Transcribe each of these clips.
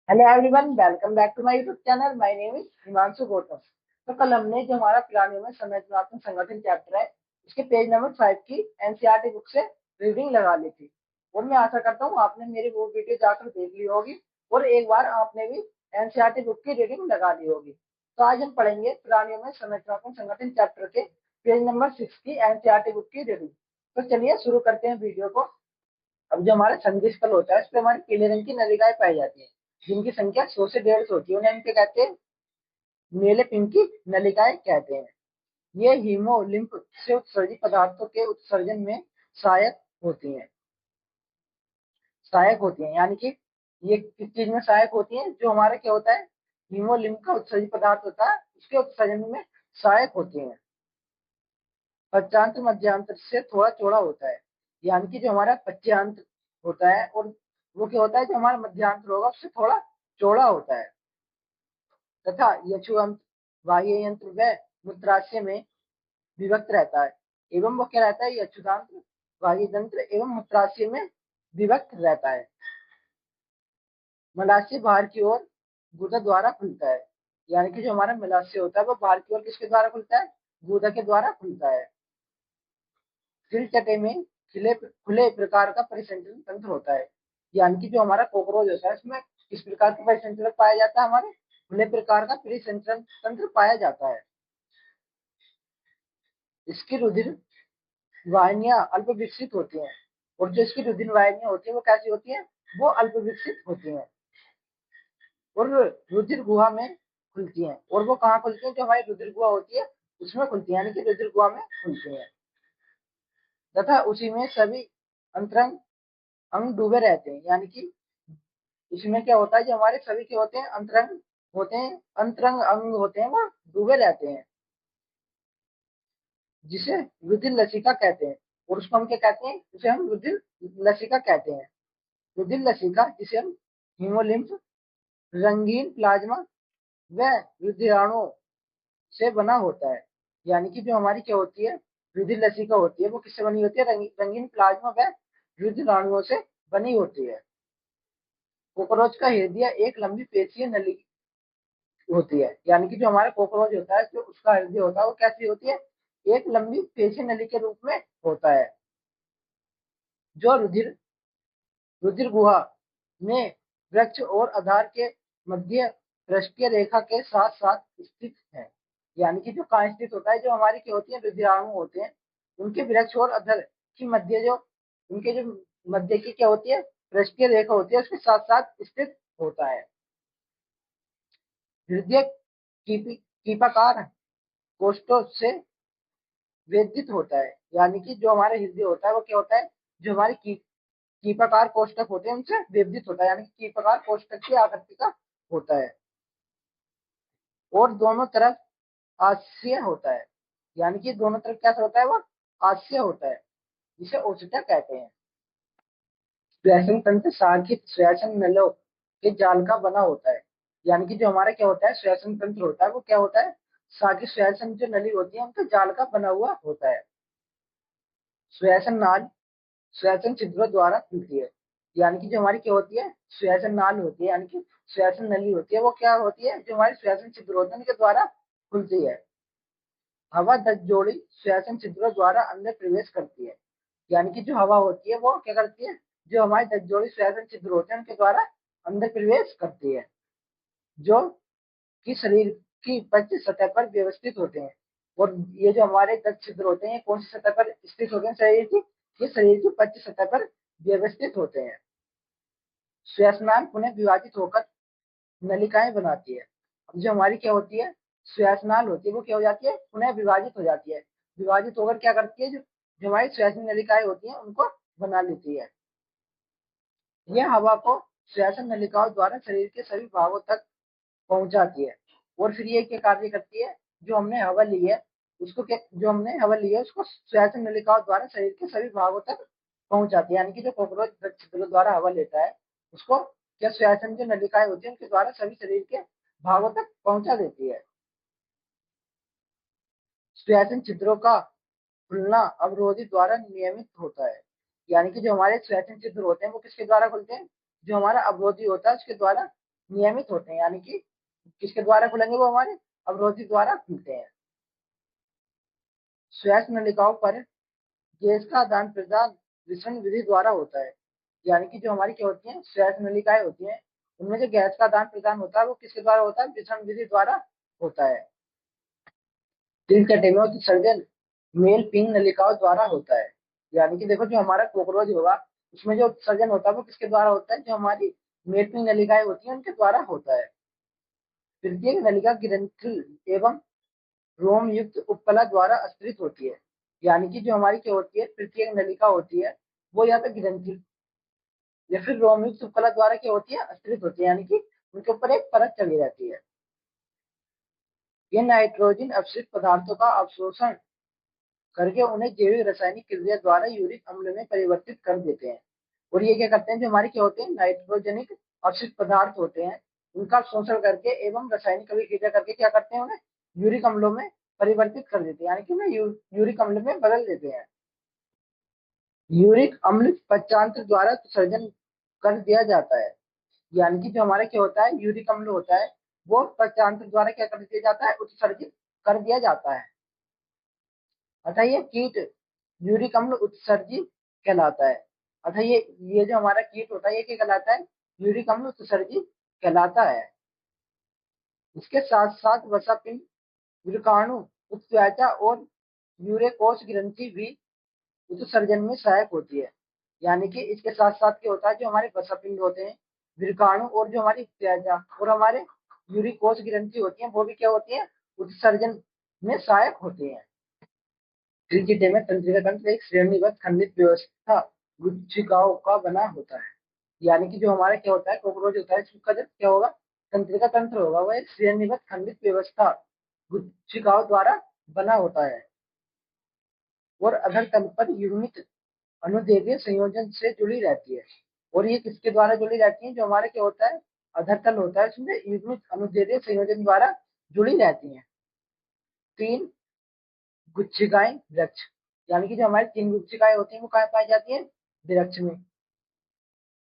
Hello everyone, welcome back to my YouTube channel. My name is Himanshu Gautam. तो कल हमने जो हमारा प्राणियों में संरचनात्मक संगठन चैप्टर है, उसके पेज नंबर 5 की एनसीईआरटी बुक से रीडिंग लगा ली थी। और मैं आशा करता हूँ आपने मेरी वो वीडियो जाकर देख ली होगी और एक बार आपने भी एनसीईआरटी बुक की रीडिंग लगा ली होगी। तो आज हम पढ़ेंगे प्राणियों में संरचनात्मक संगठन चैप्टर के पेज नंबर 6 की एनसीईआरटी बुक की रीडिंग। तो चलिए शुरू करते हैं वीडियो को। अब जो हमारा संधिस्थल होता है, उसपे हमारी पीले रंग की नलिकाएं पाई जाती हैं, जिनकी संख्या 100 से 150 होती है। उन्हें हम क्या कहते हैं? नीले पिंक की नलिकाएं कहते हैं। ये हीमोलिम्फ से उत्सर्जित पदार्थों के उत्सर्जन में सहायक होती हैं। यानी कि ये किस चीज में सहायक होती हैं? जो हमारा क्या होता है, हीमोलिम्फ का उत्सर्जित पदार्थ होता है, उसके उत्सर्जन में सहायक होती हैं। पश्चांत्र मध्यांतर से थोड़ा चौड़ा होता है। यानी कि जो हमारा पश्चांत्र होता है, और वो क्या होता है, जो हमारा मध्यांतर होगा उससे थोड़ा चौड़ा होता है। तथा यक्षुअंत बाह्य यंत्र व मूत्राशय में विभक्त रहता है। एवं वो क्या रहता है, यक्षुतांत्र बाह्य तंत्र एवं मूत्राशय में विभक्त रहता है। मलाशय बाहर की ओर गुदा द्वारा खुलता है। यानी कि जो हमारा मलाशय होता है वो बाहर की ओर किसके द्वारा खुलता है? गुदा के द्वारा खुलता है। सिलचटे में खुले प्रकार का परिसंचरण तंत्र होता है। यानी कि जो हमारा कॉकरोच होता है, उसमें किस प्रकार का परिसंचरण पाया जाता है? हमारे खुले प्रकार का परिसंचरण तंत्र पाया जाता है। इसकी रुधिर वाहिनियां अल्प विकसित होती हैं। और जो इसकी रुधिर वाहिनियां होती है वो कैसी होती है? वो अल्प विकसित होती हैं और रुधिर गुहा में खुलती हैं। और वो कहाँ खुलती है? जो हमारी रुधिर गुहा होती है उसमें खुलती है, यानी कि रुधिर गुहा में खुलती है। तथा उसी में सभी अंतरंग अंग डूबे रहते हैं। यानी कि इसमें क्या होता है, जो हमारे सभी के होते हैं अंतरंग होते हैं, अंतरंग अंग होते हैं, वो डूबे रहते हैं, जिसे रुधिर लसिका कहते हैं। और उसको हम क्या कहते हैं? उसे हम रुधिर लसिका कहते हैं। रुधिर लसिका जिसे हम हीमोलिम्फ रंगीन प्लाज्मा व रुधिराणुओं से बना होता है। यानी कि जो हमारी क्या होती है, रुधिर लसिका होती है, वो किससे बनी होती है? रंगीन प्लाज्मा व रुधिराणुओं से बनी होती है। कोकरोच का हृदय एक लंबी पेशीय नली होती है। यानी कि जो हमारा कॉकरोच होता है, जो उसका हृदय होता है वो कैसी होती है? एक लंबी पेशीय नली के रूप में होता है, जो रुधिर रुधिर गुहा में वृक्ष और आधार के मध्य पृष्ठीय रेखा के साथ साथ स्थित है। यानी कि जो कहाँ स्थित होता है, जो हमारी क्या होती है, रुधिराणु होते हैं, उनके वृक्ष और अधर की मध्य जो उनके जो मध्य की क्या होती है, पृष्ठीय रेखा होती है, उसके साथ साथ स्थित होता है। हृदय कीपाकार कोष्ठों से वेदित होता है। यानी कि जो हमारा हृदय होता है वो क्या होता है, जो हमारे कीपाकार कोष्ठक होते हैं उनसे विभजित होता है। यानी कि कीपाकार कोष्ठक की आकृति का होता है और दोनों तरफ आस्य होता है। यानी कि दोनों तरफ कैसा होता है, वो आस्य होता है, जिसे ओसिटा कहते हैं। श्वसन तंत्र सार्किक श्वसन नलों के जाल का बना होता है। यानी कि जो हमारा क्या होता है, श्वसन तंत्र होता है, वो क्या होता है, सार्किक श्वसन जो नली होती है उनके जाल का बना हुआ होता है। श्वसन नाल श्वसन छिद्रों द्वारा खुलती है। यानी कि जो हमारी क्या होती है, श्वसन नाल होती है, यानी कि श्वसन नली होती है, वो क्या होती है, जो हमारे श्वसन छिद्र होते हैं उनके द्वारा खुलती है। हवा 10 जोड़ी श्वसन छिद्रों द्वारा अंदर प्रवेश करती है। यानी कि जो हवा होती है वो क्या करती है, जो हमारे 10 जोड़ी श्वसन छिद्र होते हैं उनके द्वारा अंदर प्रवेश करती है, जो कि शरीर की पच्च सतह पर व्यवस्थित होते हैं। और ये जो हमारे 10 छिद्र होते हैं, ये कौन सी सतह पर स्थित होते हैं शरीर की? ये शरीर की पच्च सतह पर व्यवस्थित होते हैं। श्वसनाल पुनः विभाजित होकर नलिकाएं बनाती है। अब जो हमारी क्या होती है, श्वसनाल होती है, वो क्या हो जाती है, पुनः विभाजित हो जाती है। विभाजित होकर क्या करती है, जो हमारी श्वसन नलिकाएं होती हैं उनको बना लेती है। यह हवा को श्वसन नलिकाओं द्वारा शरीर के सभी भागों तक पहुंचाती है। और फिर ये क्या कार्य करती है, जो हमने हवा ली है उसको क्या, जो हमने हवा ली है उसको श्वसन नलिकाओं द्वारा शरीर के सभी भागों तक पहुंचाती है। यानी कि जो कॉकरोच छिद्रों द्वारा हवा लेता है उसको क्या श्वसन जो नलिकाएं होती है उनके द्वारा सभी शरीर के भागों तक पहुंचा देती है। श्वसन छिद्रों का खुलना अवरोधी द्वारा नियमित होता है। यानी कि जो हमारे श्वसन छिद्र होते हैं वो किसके द्वारा खुलते हैं, जो हमारा अवरोधी होता है उसके द्वारा नियमित होते हैं, यानी कि किसके द्वारा खुलेंगे, वो हमारे अवरोधी द्वारा खुलते हैं। श्वास नलिकाओं पर गैस का आदान प्रदान विसरण विधि द्वारा होता है, यानी कि जो हमारी क्या होती है, श्वास नलिकाएं होती हैं, उनमें जो गैस का आदान प्रदान होता है वो किसके द्वारा होता है, विसरण विधि द्वारा होता है। तीन कैटेगरी उत्सर्जन मेल पिंग नलिकाओं द्वारा होता है, यानी कि देखो जो हमारा कॉकरोच होगा उसमें जो उत्सर्जन होता है वो किसके द्वारा होता है, जो हमारी मेल पिंग नलिकाएं होती हैं उनके द्वारा होता है। प्रत्येक नलिका ग्रंथि एवं रोम युक्त उपकला द्वारा अस्त्रित होती है, यानी कि जो हमारी क्या होती है, प्रत्येक नलिका होती है वो या तो ग्रंथि या फिर रोम युक्त उपकला द्वारा क्या होती है, अस्त्रित होती है, यानी कि उनके ऊपर एक परत चली रहती है। ये नाइट्रोजन अपशिष्ट पदार्थों का अवशोषण करके उन्हें जैविक रासायनिक क्रिया द्वारा यूरिक अम्ल में परिवर्तित कर देते हैं। और ये क्या करते हैं, जो हमारे क्या होते हैं, नाइट्रोजनिक अपशिष्ट पदार्थ होते हैं उनका शोषण करके एवं रासायनिक अभिक्रिया करके क्या करते हैं, उन्हें यूरिक अम्लों में परिवर्तित कर देते हैं, यानी कि उन्हें यूरिक अम्ल में बदल देते हैं। यूरिक अम्ल पश्चांतर द्वारा उत्सर्जन कर दिया जाता है, यानी कि जो हमारा क्या होता है, यूरिक अम्ल होता है वो पश्चांतर द्वारा क्या कर दिया जाता है, उत्सर्जित कर दिया जाता है। अतः ये कीट यूरिक अम्ल उत्सर्जी कहलाता है। अतः ये जो हमारा कीट होता है ये क्या कहलाता है, यूरिक अम्ल उत्सर्जी कहलाता है। इसके साथ साथ वसापिंड, विरकाणु, उत्प्रेक्षा और यूरेकोस ग्रंथि भी उत्सर्जन में सहायक होती है, यानी कि इसके साथ साथ क्या होता है, जो हमारे वसापिंड होते हैं, विरकाणु और जो हमारी उत्प्रेक्षा और हमारे यूरिकोस ग्रंथि होती है वो भी क्या होती है, उत्सर्जन में सहायक होती है। क्रिकेट में तंत्रिका तंत्र एक श्रेणीबद्ध खंडित व्यवस्था गुच्छिकाओं का बना होता है, यानी कि जो हमारा क्या होता है, कॉकरोच होता है इसका जो क्या होगा, तंत्रिका तंत्र होगा वो एक श्रेणीबद्ध खंडित व्यवस्था गुच्छिकाओं द्वारा बना होता है और अधर तल पर युग्मित अनुदैर्घ्य संयोजन से जुड़ी रहती है। और ये किसके द्वारा जुड़ी रहती है, जो हमारा क्या होता है, अधर तल होता है उसमें युग्मित अनुदैर्घ्य संयोजन द्वारा जुड़ी रहती है। तीन गुच्छिकाएं वृक्ष, यानी कि जो हमारी तीन गुच्छिकाएं होती हैं वो कहाँ पाई जाती है, वृक्ष में।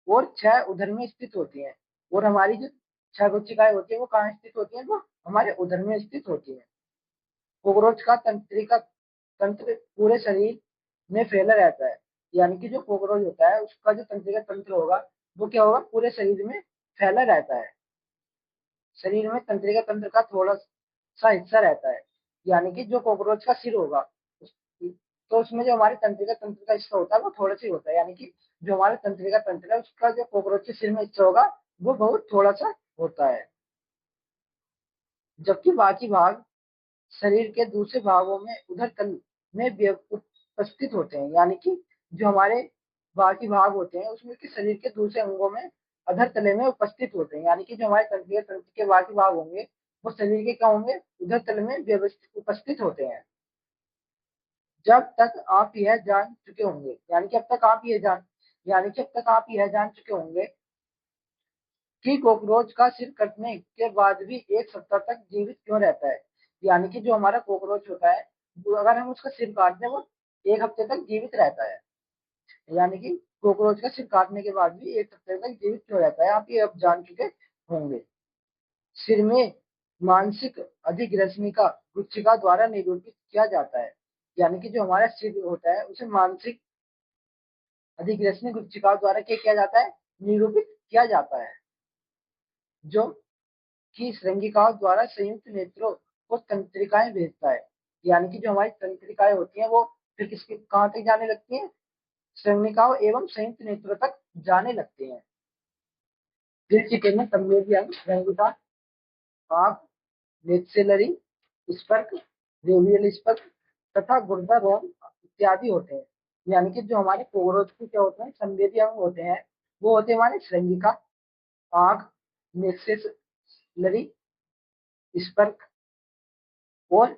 और छह उधर में स्थित होती हैं, और हमारी जो छह गुच्छिकाएं होती है वो कहाँ स्थित होती है, वो हमारे उधर में स्थित होती है। कोकरोच का तंत्रिका तंत्र पूरे शरीर में फैला रहता है, यानी कि जो कोकरोच होता है उसका जो तंत्रिका तंत्र होगा वो क्या होगा, पूरे शरीर में फैला रहता है। शरीर में तंत्रिका तंत्र का थोड़ा सा हिस्सा रहता है, यानी कि जो कॉकरोच का सिर होगा तो उसमें जो हमारे तंत्रिका तंत्र का हिस्सा होता है वो थोड़ा सा होता है, यानी कि जो हमारे तंत्रिका तंत्र है उसका जो कॉकरोच के सिर में हिस्सा होगा वो बहुत थोड़ा सा होता है। जबकि बाकी भाग शरीर के दूसरे भागों में उधर तल में उपस्थित होते हैं, यानी कि जो हमारे बाकी भाग होते हैं उसमें के शरीर के दूसरे अंगों में अधर तले में उपस्थित होते हैं, यानी कि जो हमारे तंत्रिका तंत्र के बाकी भाग होंगे वो शरीर के क्या होंगे, उधर तल में व्यवस्थित उपस्थित होते हैं। जब तक आप यह जान चुके होंगे, यानी कि अब तक आप ये जान यानी कि अब तक आप यह जान चुके होंगे कि कॉकरोच का सिर कटने के बाद भी एक सप्ताह तक जीवित क्यों रहता है, यानी कि जो हमारा कॉकरोच होता है अगर हम उसका सिर काट दें वो एक हफ्ते तक जीवित रहता है, यानी कि कॉकरोच का सिर काटने के बाद भी एक हफ्ते तक जीवित क्यों रहता है, आप ये अब जान चुके होंगे। सिर में मानसिक अधिग्रसनिका गुच्छिका द्वारा निरूपित किया जाता है, यानी कि जो हमारा सिर होता है उसे मानसिक अधिग्रसनी गुच्छिकाओं द्वारा क्या किया जाता है, निरूपित किया जाता है, जो कि श्रृंगिकाओं द्वारा संयुक्त नेत्रों को तंत्रिकाएं भेजता है, यानी कि जो हमारी तंत्रिकाएं होती हैं वो फिर किसके कहाँ तक जाने लगती हैं, श्रृंगिकाओं एवं संयुक्त नेत्रों तक जाने लगते हैं। फिर चिकिन में संवेदी अंग श्रृंगिका, आंख, नेत्सेलरी स्पर्क, रेवियल स्पर्क तथा गुर्दा रोम इत्यादि होते हैं, यानी कि जो हमारे कोरोच के क्या होते हैं, संवेदी अंग होते हैं वो होते हैं हमारे श्रृंगिका, आंख, नेत्सेलरी स्पर्क और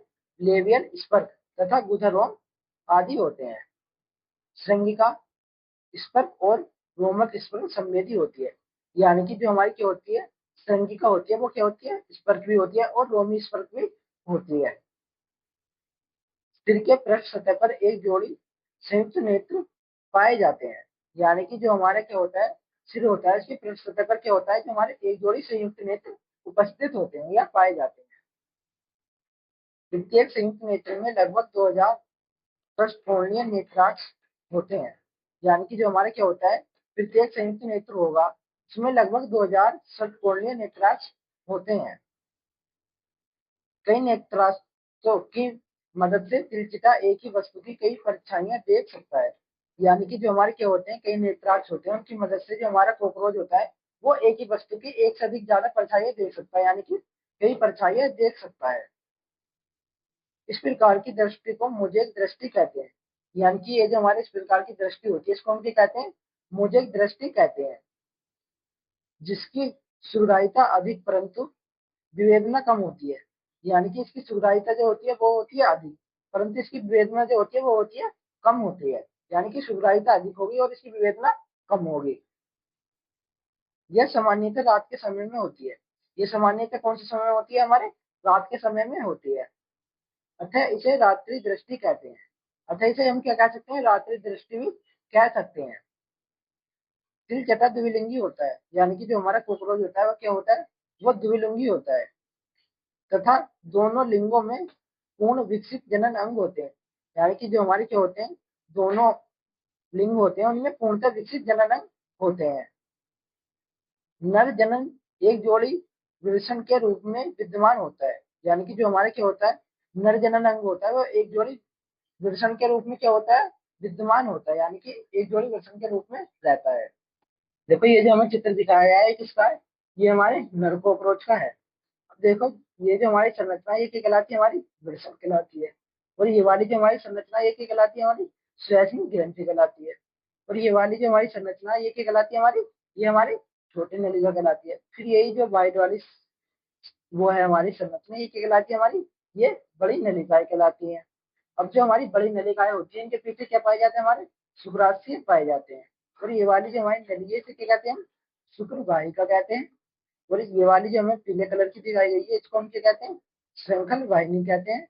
लेवियल स्पर्क तथा गुदरोम आदि होते हैं। श्रृंगिका स्पर्क और रोमक स्पर्क संवेदी होती है, यानी कि जो हमारी क्या होती है, श्रृंगिका होती है वो क्या होती है, स्पर्क भी होती है और रोमी स्पर्क भी होती है। सिर के पृष्ठ सतह पर एक जोड़ी संयुक्त नेत्र पाए जाते हैं, यानी कि जो हमारा क्या होता है, सिर होता है, इसकी पृष्ठ सतह पर क्या होता है, जो हमारे एक जोड़ी संयुक्त नेत्र उपस्थित होते हैं या पाए जाते हैं। प्रत्येक संयुक्त नेत्र में लगभग 2000 पृष्ठकोणीय नेत्रांश होते हैं। यानी कि जो हमारे क्या होता है, प्रत्येक संयुक्त नेत्र होगा उसमें लगभग 2000 षटकोणीय नेत्रांश होते हैं। कई नेत्रांशों की मदद से तिलचिटा एक ही वस्तु की कई परछाइयां देख सकता है। यानी कि जो हमारे क्या होते हैं, कई नेत्रांश होते हैं, उनकी मदद से जो हमारा कॉकरोच होता है वो एक ही वस्तु की एक से अधिक ज्यादा परछाइयां देख सकता है, यानी कि कई परछाइयां देख सकता है। इस प्रकार की दृष्टि को मोजेक दृष्टि कहते हैं। यानी कि ये जो हमारे इस प्रकार की दृष्टि होती है इसको हम क्या कहते हैं, मोजेक दृष्टि कहते हैं। जिसकी सुगराहिता अधिक परंतु विवेचना कम होती है। यानी कि इसकी सुगराहिता जो होती है वो होती है अधिक, परंतु इसकी विवेचना जो होती है वो होती है कम होती है। यानी कि सुगराहिता अधिक होगी और इसकी विवेचना कम होगी। यह सामान्यतः रात के समय में होती है। ये सामान्यतः कौन से समय में होती है, हमारे रात के समय में होती है। अतः इसे रात्रि दृष्टि कहते हैं। अतः इसे हम क्या कह सकते हैं, रात्रि दृष्टि भी कह सकते हैं। तिलचटा द्विलिंगी होता है। यानी कि जो हमारा कॉकरोच होता है वो क्या होता है, वो द्विलिंगी होता है तथा दोनों लिंगों में पूर्ण विकसित जनन अंग होते हैं। यानी कि जो हमारे क्या होते हैं, दोनों लिंग होते हैं उनमें पूर्णतः विकसित जनन अंग होते हैं। नर जनन एक जोड़ी विवरण के रूप में विद्यमान होता है। यानी कि जो हमारे क्या होता है, नर जनन अंग होता है वो एक जोड़ी विवरण के रूप में क्या होता है, विद्यमान होता है। यानी कि एक जोड़ी विवरण के रूप में रहता है। देखो ये जो हमें चित्र दिखाया है किसका है, ये हमारे नर कॉकरोच का है। अब देखो ये जो हमारी संरचना है ये क्या कहलाती है, हमारी वृषण कहलाती है। और ये वाली जो हमारी संरचना ये क्या कहलाती है, हमारी श्वैष्णिक ग्रंथि कहलाती है। और ये वाली जो हमारी संरचना ये क्या कहलाती है, हमारी ये हमारी छोटी नलिका कहलाती है। फिर यही जो वाइट वाली वो है हमारी संरचना ये क्या कहलाती है, हमारी ये बड़ी नलिकाएं कहलाती है। अब जो हमारी बड़ी नलिकाएं होती है इनके पीछे क्या पाए जाते हैं, हमारे शुक्राशय पाए जाते हैं। और ये वाली जो हमारी नली है इसे क्या कहते हैं, हम शुक्र वाहिका कहते हैं। और ये वाली जो हमें पीले कलर की दिखाई गई है इसको हम क्या कहते हैं, श्रृंखल वाहिनी कहते हैं।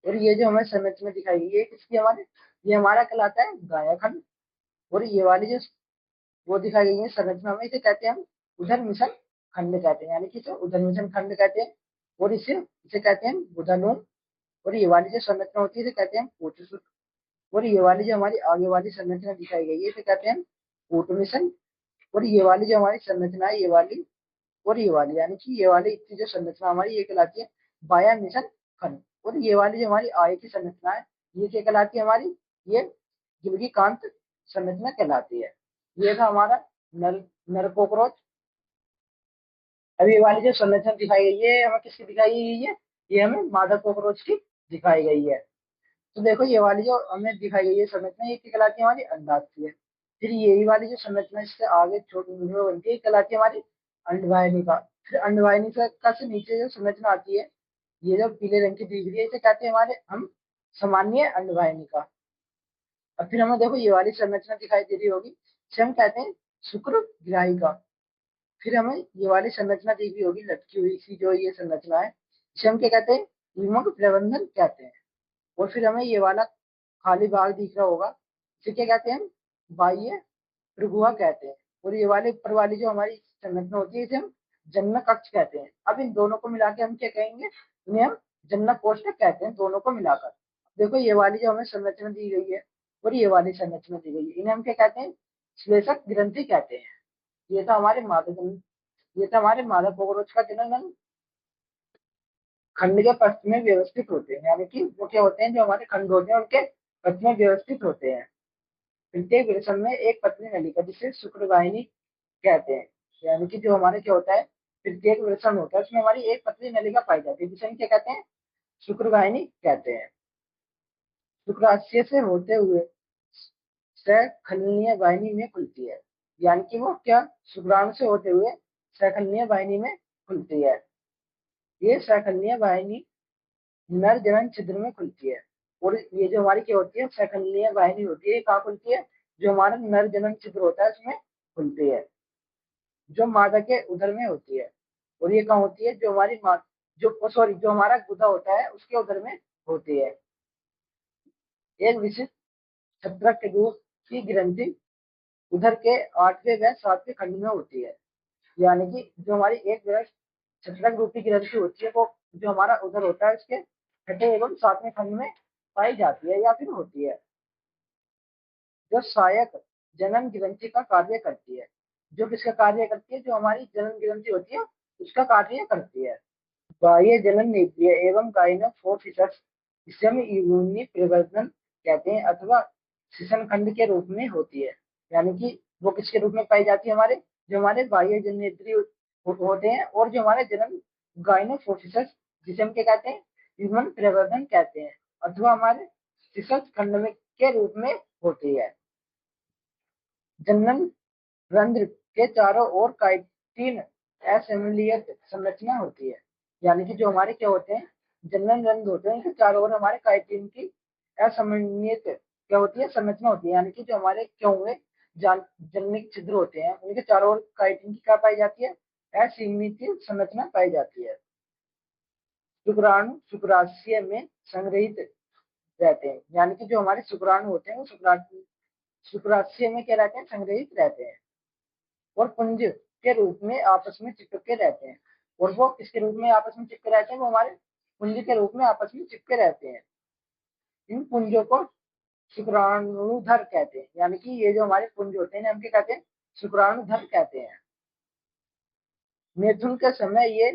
और ये जो हमें संरचना दिखाई गई है किसकी, हमारे ये हमारा कहलाता है गायाखंड। और ये वाली जो वो दिखाई गई है संरचना में इसे कहते हैं हम उदर मिशन खंड कहते हैं। यानी कि इसे उदर मिशन खंड कहते हैं। और इसे इसे कहते हैं बुधानून। और ये वाली जो संरचना होती है इसे कहते हैं पोचुसुत। और ये वाली जो हमारी आगे वाली संरचना दिखाई गई है इसे कहते हैं पोट मिशन। और ये वाली जो हमारी संरचना है ये वाली और ये वाली, यानी कि ये वाली इतनी जो संरचना हमारी ये कहलाती है वाया मिशन खंड। और ये वाली जो हमारी आय की संरचना है ये क्या कहलाती है, हमारी ये गिलगी कांत संरचना कहलाती है। ये था हमारा नर नर कॉकरोच। अब ये वाली जो संरचना दिखाई गई है हमें किसकी दिखाई गई है, ये हमें मादा कॉकरोच की दिखाई गई है। तो देखो ये वाली जो हमें दिखाई गई है संरचना ये क्या कहलाती है, हमारी अंडाक्षय। फिर यही वाली जो संरचना इससे आगे छोटी बनती है कहलाती है हमारी अंडवाहिनी का। फिर अंडवाहिनी का से नीचे जो संरचना आती है ये जो पीले रंग की दिख रही है इसे कहते हैं हमारे हम सामान्य अंडवाहिनी का। और फिर हमें देखो ये वाली संरचना दिखाई दे रही होगी इसे हम कहते हैं शुक्र ग्राही का। फिर हमें ये वाली संरचना दिख रही होगी लटकी हुई सी जो ये संरचना है इसे हम क्या कहते हैं, युग्मक प्रबंधन कहते हैं। और फिर हमें ये वाला खाली भाग दिख रहा होगा इसे क्या कहते हैं, हम बाह्य प्रगुहा कहते हैं। और ये वाले ऊपर वाली जो हमारी संरचना होती है इसे हम जन्नक कक्ष कहते हैं। अब इन दोनों को मिला के हम क्या कहेंगे, इन्हें हम जन्नक कोष्ठक कहते हैं दोनों को मिलाकर। देखो ये वाली जो हमें संरचना दी गई है और ये वाली संरचना दी गई है इन्हें हम क्या कहते हैं, श्लेषक ग्रंथि कहते हैं। ये था हमारे ये था हमारे मादा कोकरोच का जनन खंड के पश्च में व्यवस्थित होते हैं। यानी कि वो क्या होते हैं, जो हमारे खंड होते हैं उनके पश्च में व्यवस्थित होते हैं। प्रत्येक वृषण में एक पतली नलिका जिसे शुक्रवाहिनी कहते हैं। यानी कि जो हमारे क्या होता है, प्रत्येक वृषण होता है उसमें हमारी एक पतली नलिका पाई जाती है जिसे हम क्या कहते हैं, शुक्रवाहिनी कहते हैं। शुक्राशय से होते हुए सखलनीय वाहिनी में खुलती है। यानी कि वो क्या शुक्राणु से होते हुए सखलनीय वाहिनी में खुलती है। ये सखलनीय वाहिनी नर जनन छिद्र में खुलती है। और ये जो हमारी क्या होती है सखलनीय वाहिनी होती है कहाँ खुलती है, जो हमारा नर जनन छिद्र होता है उसमें खुलती है, जो मादा के उदर में होती है। और ये कहाँ होती है, जो हमारी माँ जो सॉरी जो हमारा गुदा होता है उसके उदर में होती है। एक विशिष्ट छत्रक के रूप की ग्रंथि उधर के 8वें व 7वें खंड में होती है। यानी कि जो हमारी एक छठक रूपी ग्रंथि होती है, वो जो हमारा उधर होता है उसके छठे एवं 7वें खंड में पाई जाती है या फिर होती है, जो सहायक जनन ग्रंथि का कार्य करती है। जो किसका कार्य करती है? जो हमारी जनन ग्रंथि होती है उसका कार्य करती है। बाह्य जनन नेत्रिय एवं गायनोफोफिसस, इसे हम यूनि प्रवर्धन कहते हैं अथवा शिशन खंड के रूप में होती है। यानी कि वो किसके रूप में पाई जाती है? हमारे जो हमारे बाह्य जननेन्द्रिय होते हैं और जो हमारे जनन गायनोफोफिसस, जिसे हम क्या कहते हैं? ह्यूमन प्रवर्धन कहते हैं अथवा हमारे शिशन खंड में के रूप में होती है। जनन रंध्र के चारों ओर काइटिन असममिलित संरचना होती है। यानी कि जो हमारे क्या होते हैं? जनन रंध्र होते हैं, उनके चारों ओर हमारे काइटिन की असममिलित क्या होती है? संरचना होती है। यानी कि जो हमारे क्या हुए जननिक छिद्र होते हैं, उनके चारों ओर काइटिन की क्या पाई जाती है? असीमित संरचना पाई जाती है। शुक्राणु शुक्राशय में संग्रहित रहते हैं। यानी कि जो हमारे शुक्राणु होते हैं वो शुक्राशय में क्या रहते हैं? संग्रहित रहते हैं और पुंज के रूप में आपस में चिपके रहते हैं। और वो किसके रूप में आपस में चिपके रहते हैं? वो हमारे पुंज के रूप में आपस में चिपके रहते हैं। इन पुंजों को शुक्राणुधर कहते हैं। यानी कि ये जो हमारे पुंज होते हैं हम क्या कहते हैं? शुक्राणुधर कहते हैं। मैथुन के समय ये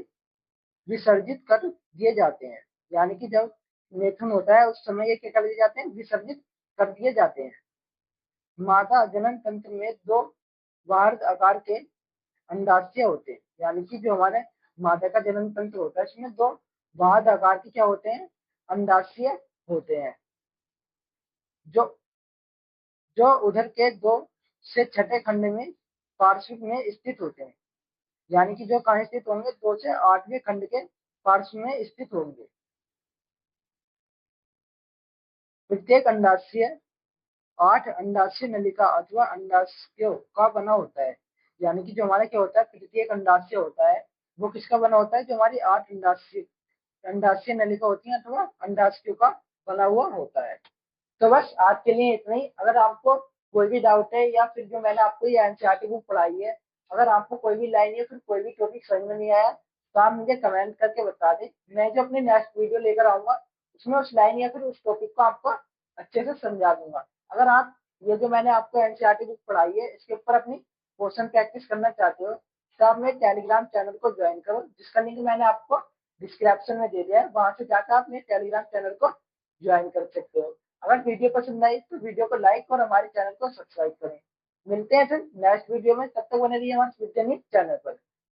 विसर्जित कर दिए जाते हैं। यानी कि जब मैथुन होता है उस समय ये क्या कर दिए जाते हैं? विसर्जित कर दिए जाते हैं। मादा जनन तंत्र में 2 वार्ध आकार के अंडाशय होते हैं। यानी कि जो हमारे मादा का जनन तंत्र होता है इसमें 2 वार्ध आकार के क्या होते हैं? अंडाशय होते हैं, जो जो उधर के 2 से छठे खंड में पार्श्व में स्थित होते हैं। यानी कि जो कहाँ स्थित होंगे? 2 से 8वें खंड के पार्श्व में स्थित होंगे। प्रत्येक अंडाशय 8 अंडाशय नलिका अथवा अंडाशयों का बना होता है। यानी कि जो हमारा क्या होता है? प्रत्येक अंडाशय होता है वो किसका बना होता है? जो हमारी 8 अंडाशय नलिका होती है अथवा अंडाशयों का बना हुआ होता है। तो बस आज के लिए इतना ही। अगर आपको कोई भी डाउट है या फिर जो मैंने आपको ये एनसीईआरटी बुक पढ़ाई है, अगर आपको कोई भी लाइन या फिर कोई भी टॉपिक समझ में नहीं आया तो आप मुझे कमेंट करके बता दें। मैं जो अपने नेक्स्ट वीडियो लेकर आऊंगा उसमें उस लाइन या फिर उस टॉपिक को आपको अच्छे से समझा दूंगा। अगर आप ये जो मैंने आपको एनसीईआरटी बुक पढ़ाई है इसके ऊपर अपनी क्वेश्चन प्रैक्टिस करना चाहते हो तो आप मेरे टेलीग्राम चैनल को ज्वाइन करो, जिसका लिंक मैंने आपको डिस्क्रिप्शन में दे दिया है। वहां से जाकर आप मेरे टेलीग्राम चैनल को ज्वाइन कर सकते हो। अगर वीडियो पसंद आई तो वीडियो को लाइक और हमारे चैनल को सब्सक्राइब करें। मिलते हैं फिर नेक्स्ट वीडियो में, तब तक बने रहिए हमारे विद्यानिक चैनल पर।